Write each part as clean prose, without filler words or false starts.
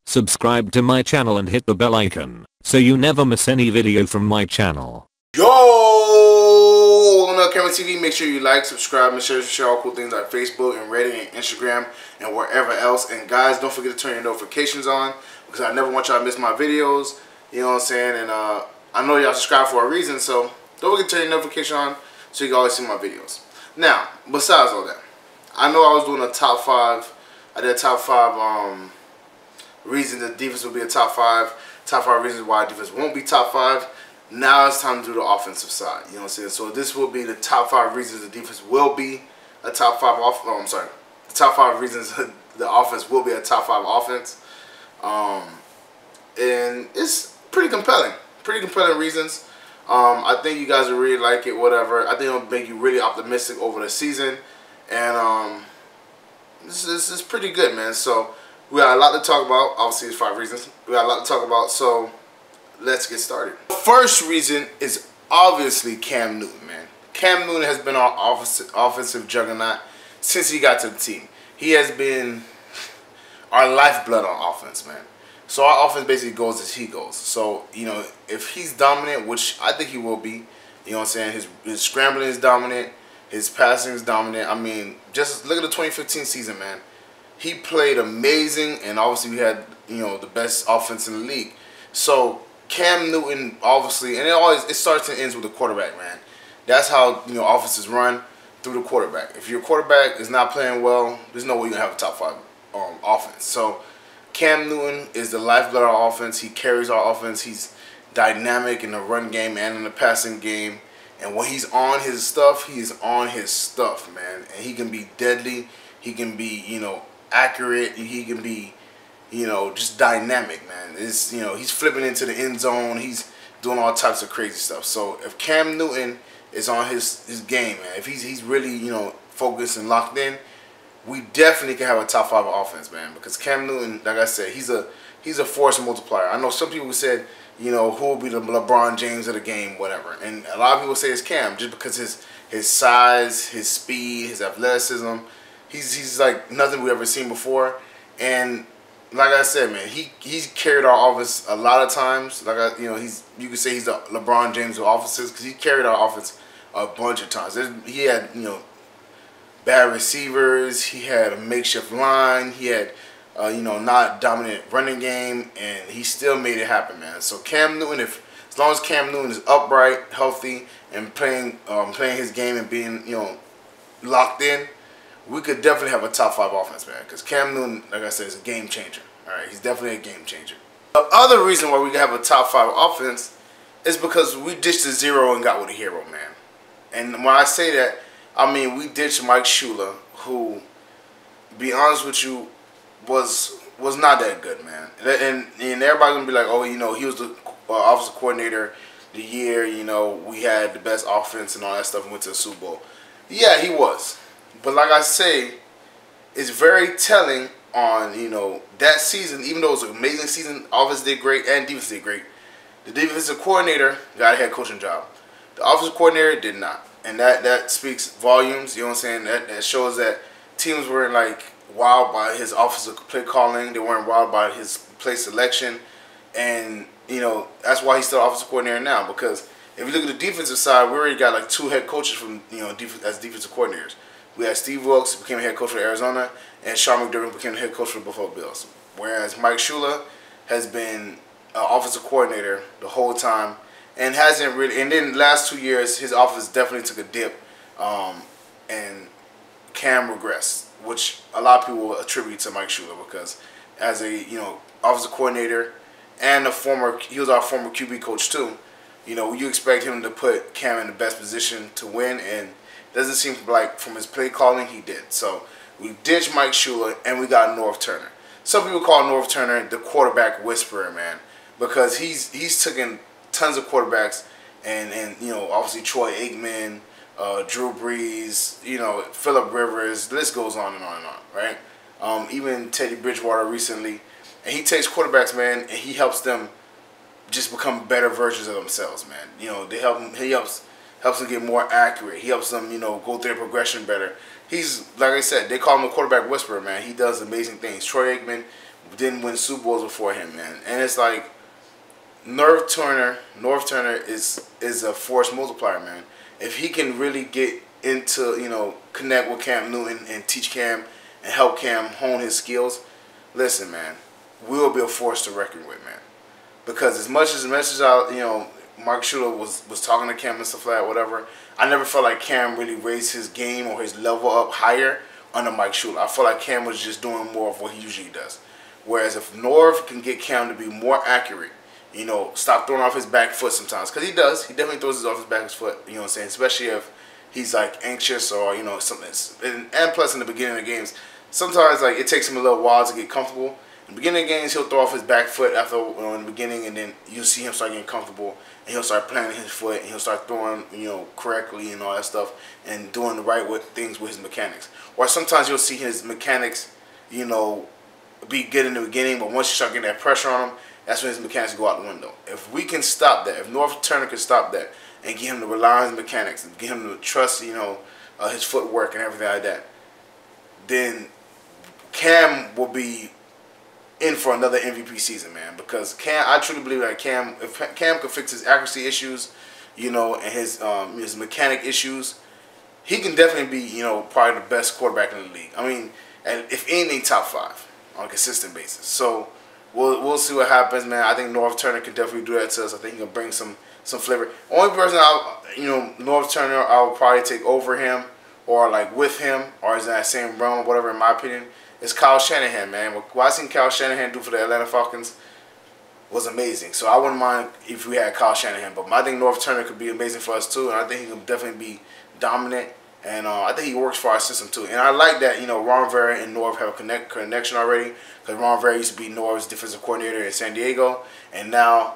Subscribe to my channel and hit the bell icon so you never miss any video from my channel. Yo, on LCameraTV, make sure you like, subscribe, make sure you share all cool things like Facebook and Reddit and Instagram and wherever else. And guys, don't forget to turn your notifications on because I never want y'all to miss my videos. You know what I'm saying? And I know y'all subscribe for a reason, so don't forget to turn your notification on so you can always see my videos. Now, besides all that, I know I was doing a top 5. I did a top 5 reasons the defense will be a top 5. Top 5 reasons why defense won't be top 5. Now it's time to do the offensive side. You know what I'm saying? So this will be the top 5 reasons the defense will be a top 5 the top 5 reasons the offense will be a top 5 offense. And it's pretty compelling. Pretty compelling reasons. I think you guys will really like it, whatever. I think it'll make you really optimistic over the season. And this is pretty good, man. So we got a lot to talk about. Obviously, it's 5 reasons. We got a lot to talk about. So let's get started. The first reason is obviously Cam Newton, man. Cam Newton has been our offensive juggernaut since he got to the team. He has been our lifeblood on offense, man. So our offense basically goes as he goes. So, you know, if he's dominant, which I think he will be, you know what I'm saying, his scrambling is dominant, his passing is dominant. I mean, just look at the 2015 season, man. He played amazing, and obviously we had, you know, the best offense in the league. So Cam Newton, obviously, and it starts and ends with the quarterback, man. That's how, you know, offenses run, through the quarterback. If your quarterback is not playing well, there's no way you're going to have a top 5 offense. So Cam Newton is the lifeblood of our offense. He carries our offense. He's dynamic in the run game and in the passing game. And when he's on his stuff, he is on his stuff, man. And he can be deadly. He can be, you know, accurate. He can be, you know, just dynamic, man. It's, you know, he's flipping into the end zone. He's doing all types of crazy stuff. So if Cam Newton is on his game, man, if he's really, you know, focused and locked in, we definitely can have a top 5 offense, man. Because Cam Newton, like I said, he's a force multiplier. I know some people said, you know, who will be the LeBron James of the game, whatever. And a lot of people say it's Cam just because his size, his speed, his athleticism. He's like nothing we've ever seen before. And like I said, man, he's carried our offense a lot of times. Like you can say he's the LeBron James of offenses because he carried our offense a bunch of times. He had, you know, bad receivers. He had a makeshift line. He had, you know, not dominant running game, and he still made it happen, man. So Cam Newton, as long as Cam Newton is upright, healthy, and playing his game and being, you know, locked in, we could definitely have a top 5 offense, man. Because Cam Newton, like I said, is a game changer. All right, he's definitely a game changer. The other reason why we can have a top 5 offense is because we ditched the 0 and got with a hero, man. And when I say that, I mean we ditched Mike Shula, who, to be honest with you, was not that good, man. And everybody's gonna be like, oh, you know, he was the offensive coordinator the year, you know, we had the best offense and all that stuff and went to the Super Bowl. Yeah, he was. But like I say, it's very telling on, you know, that season, even though it was an amazing season, offense did great and defense did great. The defensive coordinator got a head coaching job. The offensive coordinator did not. And that speaks volumes, you know what I'm saying? That shows that teams weren't like wowed by his offensive play calling. They weren't wowed by his play selection. And, you know, that's why he's still offensive coordinator now. Because if you look at the defensive side, we already got like 2 head coaches from, you know, as defensive coordinators. We had Steve Wilkes became a head coach for Arizona, and Sean McDermott became the head coach for the Buffalo Bills. Whereas Mike Shula has been an offensive coordinator the whole time and hasn't really. And then the last 2 years, his offense definitely took a dip, and Cam regressed, which a lot of people will attribute to Mike Shula because as a, you know, offensive coordinator and he was our former QB coach too. You know, you expect him to put Cam in the best position to win, and doesn't seem like from his play calling he did. So we ditched Mike Shula and we got Norv Turner. Some people call Norv Turner the quarterback whisperer, man, because he's taken tons of quarterbacks and you know, obviously Troy Aikman, Drew Brees, you know, Phillip Rivers, the list goes on and on and on, right? Even Teddy Bridgewater recently, and he takes quarterbacks, man, and he helps them just become better versions of themselves, man. You know, he helps them get more accurate. He helps them, you know, go through their progression better. He's, like I said, they call him a quarterback whisperer, man. He does amazing things. Troy Aikman didn't win Super Bowls before him, man. And it's like Norv Turner is a force multiplier, man. If he can really get into, connect with Cam Newton and teach Cam and help Cam hone his skills, listen, man, we'll be a force to reckon with, man. Because as much as Mark Shula was talking to Cam and stuff like that, whatever, I never felt like Cam really raised his game or his level up higher under Mike Shula. I felt like Cam was just doing more of what he usually does. Whereas if Norv can get Cam to be more accurate, stop throwing off his back foot sometimes, because he does. He definitely throws it off his back foot. You know what I'm saying? Especially if he's like anxious or something. And plus in the beginning of the games, sometimes like it takes him a little while to get comfortable. In the beginning of games, he'll throw off his back foot after in the beginning, and then you'll see him start getting comfortable, and he'll start planting his foot, and he'll start throwing correctly and all that stuff, and doing the right things with his mechanics. Or sometimes you'll see his mechanics, be good in the beginning, but once you start getting that pressure on him, that's when his mechanics go out the window. If we can stop that, if Norv Turner can stop that, and get him to rely on his mechanics, and get him to trust, his footwork and everything like that, then Cam will be in for another MVP season, man. Because I truly believe that if Cam could fix his accuracy issues, and his mechanic issues, he can definitely be, probably the best quarterback in the league. I mean, and if anything, top 5 on a consistent basis. So we'll see what happens, man. I think Norv Turner can definitely do that to us. I think he can bring some flavor. Only person Norv Turner, I will probably take over him or like with him or is in that same realm, whatever. In my opinion, is Kyle Shanahan, man. What I seen Kyle Shanahan do for the Atlanta Falcons was amazing. So I wouldn't mind if we had Kyle Shanahan, but I think Norv Turner could be amazing for us too, and I think he can definitely be dominant. And I think he works for our system too. And I like that, Ron Rivera and Norv have a connection already. Because Ron Rivera used to be Norv's defensive coordinator in San Diego. And now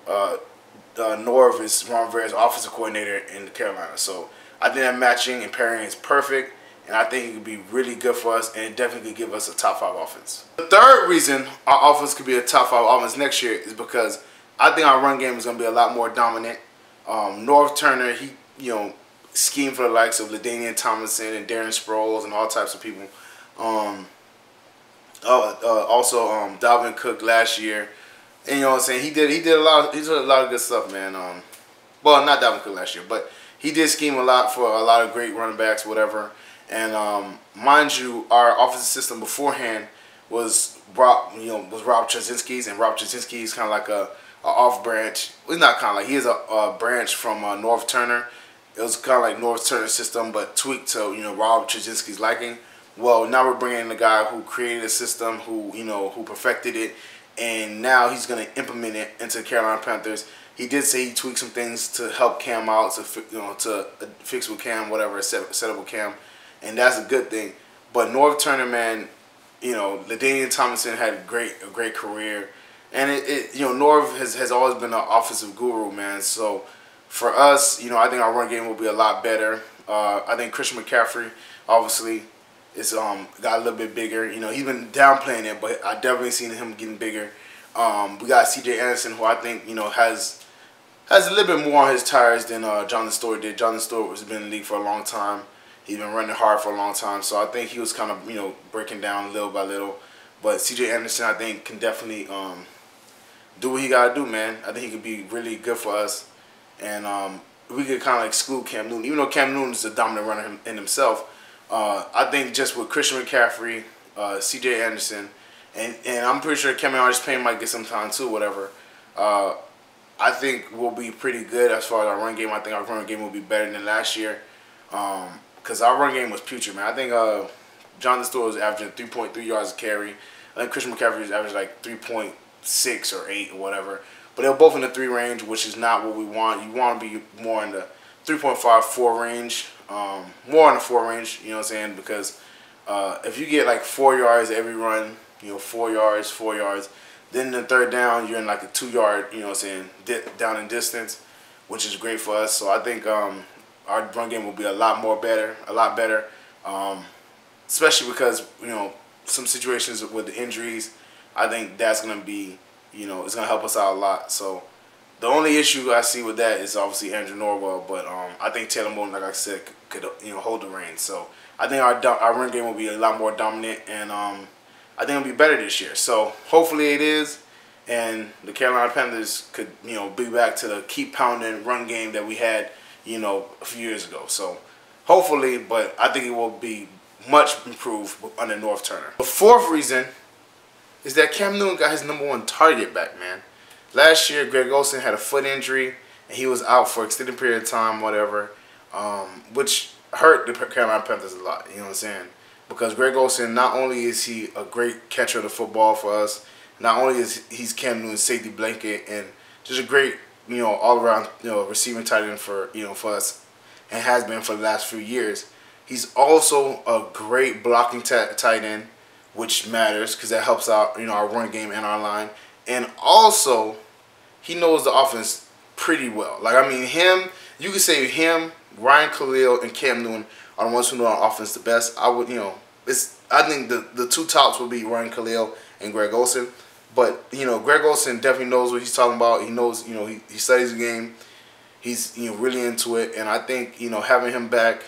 Norv is Ron Rivera's offensive coordinator in Carolina. So I think that matching and pairing is perfect. And I think it could be really good for us. And it definitely could give us a top 5 offense. The third reason our offense could be a top 5 offense next year is because I think our run game is going to be a lot more dominant. Norv Turner, he, scheme for the likes of LaDainian Tomlinson and Darren Sproles and all types of people. Also Dalvin Cook last year. And you know what I'm saying? He did a lot of good stuff, man. Well, not Dalvin Cook last year, but he did scheme a lot for a lot of great running backs, whatever. And mind you, our offensive system beforehand was Rob Trzcinski's, and Rob Trzcinski is kind of like a off branch. Well, he's not kind of like, he is a branch from Norv Turner. It was kind of like Norv Turner's system, but tweaked to Rob Trzcinski's liking. Well, now we're bringing in the guy who created a system, who perfected it, and now he's going to implement it into the Carolina Panthers. He did say he tweaked some things to help Cam out, to fix with Cam, whatever, set up with Cam, and that's a good thing. But Norv Turner, man, LaDainian Tomlinson had a great career, and Norv has always been an offensive guru, man. So for us, I think our run game will be a lot better. I think Christian McCaffrey, obviously, is got a little bit bigger. He's been downplaying it, but I definitely seen him getting bigger. We got C.J. Anderson, who I think has a little bit more on his tires than Jonathan Stewart did. Jonathan Stewart has been in the league for a long time. He's been running hard for a long time, so I think he was kind of breaking down little by little. But C.J. Anderson, I think, can definitely do what he got to do, man. I think he could be really good for us. And we could kind of exclude Cam Newton. Even though Cam Newton is a dominant runner in himself, I think just with Christian McCaffrey, C.J. Anderson, and I'm pretty sure Cameron Artis-Payne might get some time too, whatever. I think we'll be pretty good as far as our run game. I think our run game will be better than last year because our run game was putrid, man. I think Jonathan Stewart was averaging 3.3 yards a carry. I think Christian McCaffrey was averaging like 3.6 or 8 or whatever. But they're both in the 3 range, which is not what we want. You want to be more in the 3.5, 4 range. More in the 4 range, you know what I'm saying? Because if you get like 4 yards every run, 4 yards, then the third down, you're in like a 2-yard, you know what I'm saying, down in distance, which is great for us. So I think our run game will be a lot better. Especially because, some situations with the injuries, I think that's going to be, it's going to help us out a lot. So the only issue I see with that is obviously Andrew Norwell, but I think Taylor Moton, like I said, could hold the reins. So I think our run game will be a lot more dominant, and I think it'll be better this year. So hopefully it is, and the Carolina Panthers could, you know, be back to the keep pounding run game that we had, you know, a few years ago. So hopefully, but I think it will be much improved under North Turner. The fourth reason is that Cam Newton got his #1 target back, man. Last year, Greg Olsen had a foot injury, and he was out for an extended period of time, whatever, which hurt the Carolina Panthers a lot, you know what I'm saying? Because Greg Olsen, not only is he a great catcher of the football for us, not only is he's Cam Newton's safety blanket and just a great, you know, all-around, you know, receiving tight end for, you know, for us, and has been for the last few years. He's also a great blocking tight end, which matters because that helps out, you know, our run game and our line. And also, he knows the offense pretty well. Like, I mean, you could say him, Ryan Khalil, and Cam Newton are the ones who know our offense the best. I would, you know, I think the two tops would be Ryan Khalil and Greg Olsen. But, you know, Greg Olsen definitely knows what he's talking about. He knows, you know, he studies the game. He's, you know, really into it. And I think, you know, having him back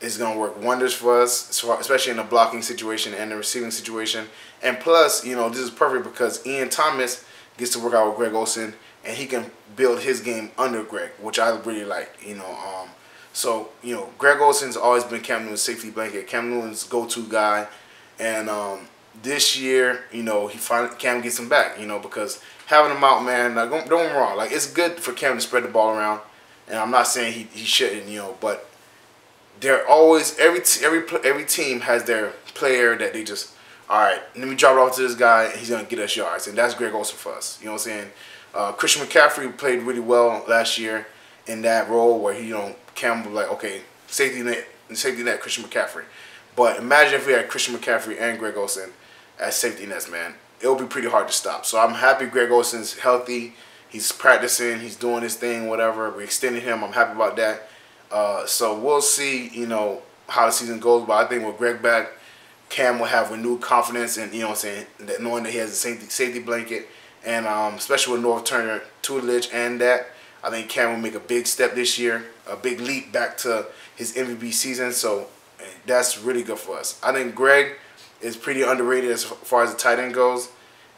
is going to work wonders for us, especially in the blocking situation and the receiving situation. And plus, you know, this is perfect because Ian Thomas gets to work out with Greg Olsen, and he can build his game under Greg, which I really like, you know. So, you know, Greg Olsen's always been Cam Newton's safety blanket, Cam Newton's go-to guy. And this year, you know, Cam gets him back, you know, because having him out, man, like, don't get me wrong, like, it's good for Cam to spread the ball around. And I'm not saying he shouldn't, you know, but they're always, every team has their player that they just, all right, let me drop it off to this guy, and he's going to get us yards. And that's Greg Olsen for us. You know what I'm saying? Christian McCaffrey played really well last year in that role where he, you know, Cam was like, okay, safety net, Christian McCaffrey. But imagine if we had Christian McCaffrey and Greg Olsen as safety nets, man. It would be pretty hard to stop. So I'm happy Greg Olsen's healthy. He's practicing. He's doing his thing, whatever. We extended him. I'm happy about that. So we'll see, you know, how the season goes. But I think with Greg back, Cam will have renewed confidence, and, you know what I'm saying, that knowing that he has a safety blanket, and especially with North Turner tutelage and that, I think Cam will make a big step this year, a big leap back to his MVP season. So that's really good for us. I think Greg is pretty underrated as far as the tight end goes,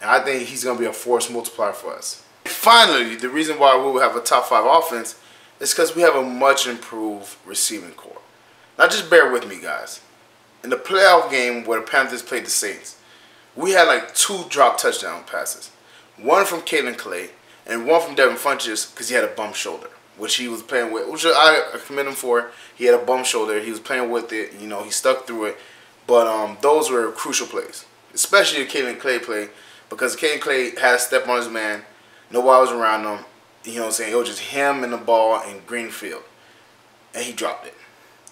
and I think he's going to be a force multiplier for us. Finally, the reason why we will have a top 5 offense is because we have a much improved receiving core. Now just bear with me, guys. In the playoff game where the Panthers played the Saints, we had like 2 drop touchdown passes. One from Kalen Clay and one from Devin Funchess because he had a bum shoulder, which he was playing with, which I commend him for. He had a bum shoulder. He was playing with it. You know, he stuck through it. But those were crucial plays, especially the Kalen Clay play, because Kalen Clay had a step on his man. Nobody was around him. You know what I'm saying? It was just him and the ball in Greenfield. And he dropped it.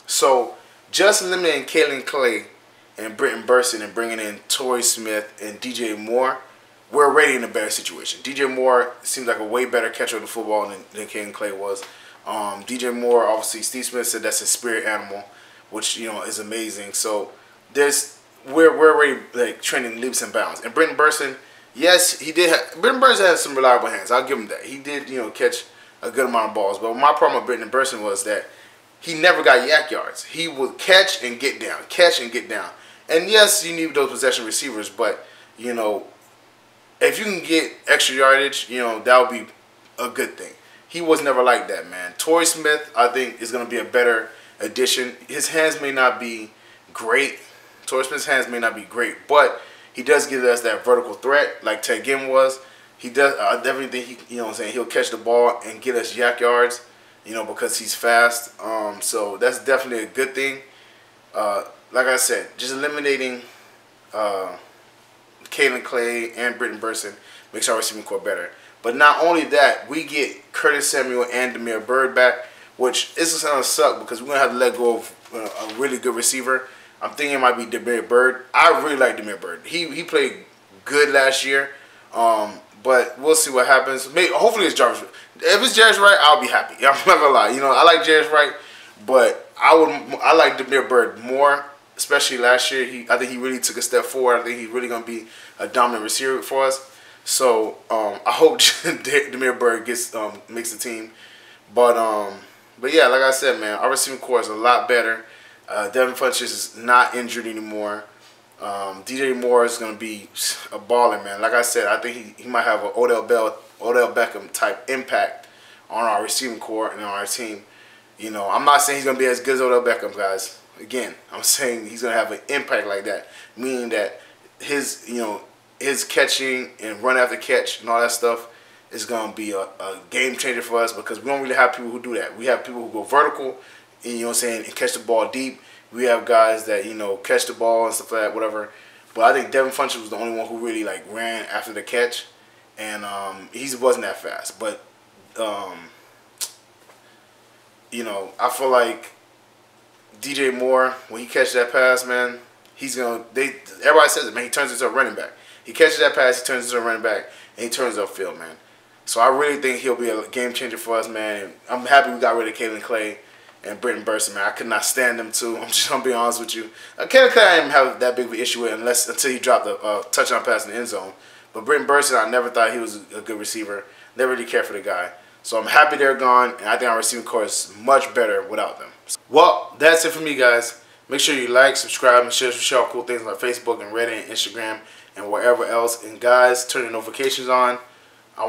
So just eliminating Kalen Clay and Britton Burson and bringing in Torrey Smith and DJ Moore, we're already in a better situation. DJ Moore seems like a way better catcher of the football than Kalen Clay was. DJ Moore, obviously, Steve Smith said that's his spirit animal, which, you know, is amazing. So we're already like trending leaps and bounds. And Britton Burson, yes, he did. Britton Burson had some reliable hands. I'll give him that. He did, you know, catch a good amount of balls. But my problem with Britton Burson was that he never got yak yards. He would catch and get down, catch and get down. And yes, you need those possession receivers, but, you know, if you can get extra yardage, you know, that would be a good thing. He was never like that, man. Torrey Smith, I think, is going to be a better addition. His hands may not be great. Torrey Smith's hands may not be great, but he does give us that vertical threat like Ted Ginn was. He does. I definitely think he, you know what I'm saying, he'll catch the ball and get us yak yards, you know, because he's fast. So that's definitely a good thing. Like I said, just eliminating Kalen Clay and Britton Burson makes our receiving core better. But not only that, we get Curtis Samuel and Damiere Byrd back, which is going to suck because we're going to have to let go of a really good receiver. I'm thinking it might be Damiere Byrd. I really like Damiere Byrd. He played good last year, but we'll see what happens. Maybe, hopefully it's Jarvis. If it's Jarvis Wright, I'll be happy. I'm not gonna lie. You know, I like Jarvis Wright, but I like Damiere Byrd more, especially last year. I think he really took a step forward. I think he's really gonna be a dominant receiver for us. So I hope Damiere Byrd makes the team. But yeah, like I said, man, our receiving core is a lot better. Devin Funchess is not injured anymore. DJ Moore is going to be a baller, man. Like I said, I think he might have an Odell Beckham type impact on our receiving core and on our team. You know, I'm not saying he's going to be as good as Odell Beckham, guys. Again, I'm saying he's going to have an impact like that, meaning that his catching and run after catch and all that stuff is going to be a game changer for us, because we don't really have people who do that. We have people who go vertical, and, you know what I'm saying, and catch the ball deep. We have guys that, you know, catch the ball and stuff like that, whatever. But I think Devin Funchess was the only one who really, like, ran after the catch. And he wasn't that fast. But, you know, I feel like DJ Moore, when he catches that pass, man, he's going to, everybody says it, man, he turns into a running back. He catches that pass, he turns into a running back, and he turns upfield, man. So I really think he'll be a game changer for us, man. And I'm happy we got rid of Kalen Clay and Britton Burson, man. I could not stand them two. I'm just going to be honest with you. Kalen Clay I didn't have that big of an issue with until he dropped a touchdown pass in the end zone. But Britton Burson, I never thought he was a good receiver. Never really cared for the guy. So I'm happy they're gone, and I think our receiving core is much better without them. Well, that's it for me, guys. Make sure you like, subscribe, and share cool things like Facebook and Reddit and Instagram and wherever else. And guys, turn your notifications on. I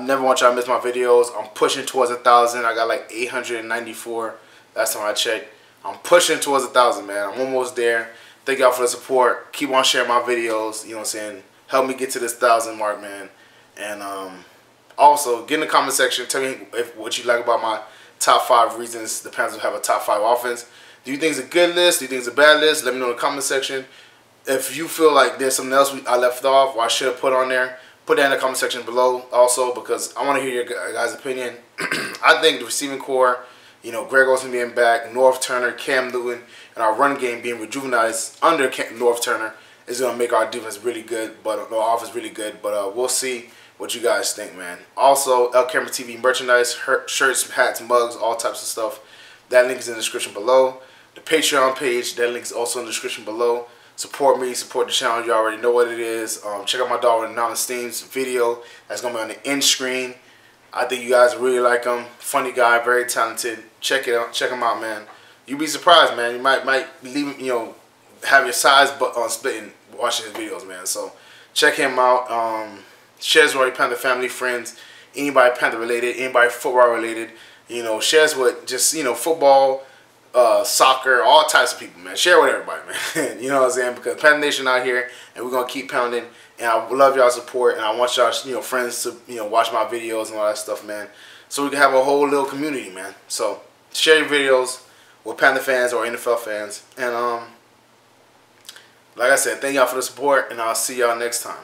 never want y'all to miss my videos. I'm pushing towards 1,000. I got like 894. Last time I checked. I'm pushing towards 1,000, man. I'm almost there. Thank y'all for the support. Keep on sharing my videos. You know what I'm saying? Help me get to this 1,000 mark, man. And also, get in the comment section. Tell me what you like about my top 5 reasons the Panthers have a top 5 offense. Do you think it's a good list? Do you think it's a bad list? Let me know in the comment section. If you feel like there's something else I left off or I should have put on there, put that in the comment section below also, because I want to hear your guys' opinion. I think the receiving core, you know, Greg Olsen being back, North Turner, Cam Newton, and our run game being rejuvenized under North Turner is going to make our defense really good, but our offense really good. But we'll see what you guys think, man. Also, LCameraTV merchandise, shirts, hats, mugs, all types of stuff. That link is in the description below. The Patreon page, that link is also in the description below. Support me, support the channel. You already know what it is. Check out my dog with Mountain Steams video. That's going to be on the end screen. I think you guys really like him. Funny guy, very talented. Check it out. Check him out, man. You'd be surprised, man. You might leave, you know, have your size on splitting watching his videos, man. So check him out. Shares with Panther family, friends, anybody Panther related, anybody football related. You know, shares with just, you know, football, soccer, all types of people, man. Share with everybody, man. You know what I'm saying? Because Panther Nation out here, and we're gonna keep pounding. And I love y'all's support, and I want y'all, you know, friends to, you know, watch my videos and all that stuff, man. So we can have a whole little community, man. So share your videos with Panther fans or NFL fans. And like I said, thank y'all for the support, and I'll see y'all next time.